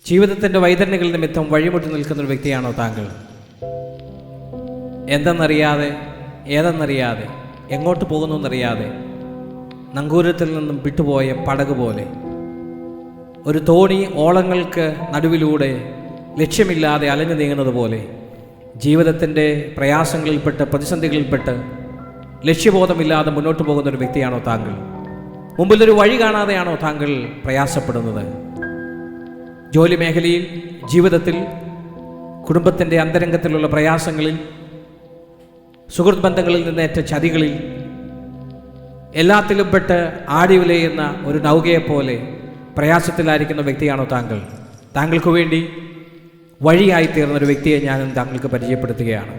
ജീവിതത്തിൻ്റെ വൈതരണികൾ നിമിത്തം വഴിമുട്ടി നിൽക്കുന്നൊരു വ്യക്തിയാണോ താങ്കൾ? എന്തെന്നറിയാതെ, ഏതെന്നറിയാതെ, എങ്ങോട്ട് പോകുന്നു എന്നറിയാതെ, നങ്കൂരത്തിൽ നിന്നും വിട്ടുപോയ പടക് പോലെ, ഒരു തോണി ഓളങ്ങൾക്ക് നടുവിലൂടെ ലക്ഷ്യമില്ലാതെ അലഞ്ഞു നീങ്ങുന്നത് പോലെ, ജീവിതത്തിൻ്റെ പ്രയാസങ്ങളിൽപ്പെട്ട്, പ്രതിസന്ധികളിൽപ്പെട്ട് ലക്ഷ്യബോധമില്ലാതെ മുന്നോട്ട് പോകുന്നൊരു വ്യക്തിയാണോ താങ്കൾ? മുമ്പിലൊരു വഴി കാണാതെയാണോ താങ്കൾ പ്രയാസപ്പെടുന്നത്? ജോലി മേഖലയിൽ, ജീവിതത്തിൽ, കുടുംബത്തിൻ്റെ അന്തരംഗത്തിലുള്ള പ്രയാസങ്ങളിൽ, സുഹൃത്ത് ബന്ധങ്ങളിൽ നിന്നേറ്റ ചതികളിൽ, എല്ലാത്തിലും പെട്ട് ആടി ഉലയുന്ന ഒരു നൗകയെപ്പോലെ പ്രയാസത്തിലായിരിക്കുന്ന വ്യക്തിയാണോ താങ്കൾ? താങ്കൾക്ക് വേണ്ടി വഴിയായി തീർന്നൊരു വ്യക്തിയെ ഞാൻ താങ്കൾക്ക് പരിചയപ്പെടുത്തുകയാണ്.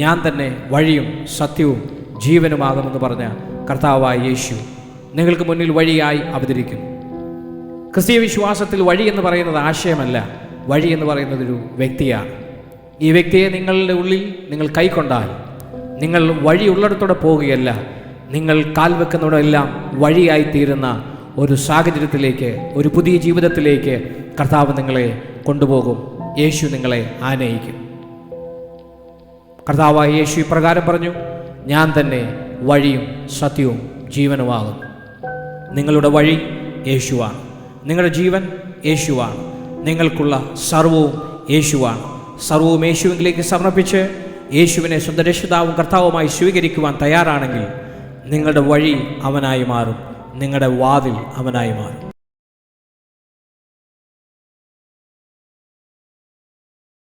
ഞാൻ തന്നെ വഴിയും സത്യവും ജീവനുമാകുമെന്ന് പറഞ്ഞ കർത്താവായ യേശു നിങ്ങൾക്ക് മുന്നിൽ വഴിയായി അവതരിക്കുന്നു. ക്രിസ്തീയ വിശ്വാസത്തിൽ വഴി എന്ന് പറയുന്നത് ആശയമല്ല, വഴി എന്ന് പറയുന്നതൊരു വ്യക്തിയാണ്. ഈ വ്യക്തിയെ നിങ്ങളുടെ ഉള്ളിൽ നിങ്ങൾ കൈക്കൊണ്ടാൽ നിങ്ങൾ വഴിയുള്ളിടത്തോടെ പോവുകയല്ല, നിങ്ങൾ കാൽ വെക്കുന്നതോടെല്ലാം വഴിയായി തീരുന്ന ഒരു സാഹചര്യത്തിലേക്ക്, ഒരു പുതിയ ജീവിതത്തിലേക്ക് കർത്താവ് നിങ്ങളെ കൊണ്ടുപോകും. യേശു നിങ്ങളെ ആനയിക്കും. കർത്താവായ യേശു ഇപ്രകാരം പറഞ്ഞു, ഞാൻ തന്നെ വഴിയും സത്യവും ജീവനുമാകുന്നു. നിങ്ങളുടെ വഴി യേശുവാണ്, നിങ്ങളുടെ ജീവൻ യേശുവാണ്, നിങ്ങൾക്കുള്ള സർവവും യേശുവാണ്. സർവവും യേശുവിലേക്ക് സമർപ്പിച്ച് യേശുവിനെ സ്വന്തം രക്ഷിതാവും കർത്താവുമായി സ്വീകരിക്കുവാൻ തയ്യാറാണെങ്കിൽ നിങ്ങളുടെ വഴി അവനായി മാറും, നിങ്ങളുടെ വാതിൽ അവനായി മാറും.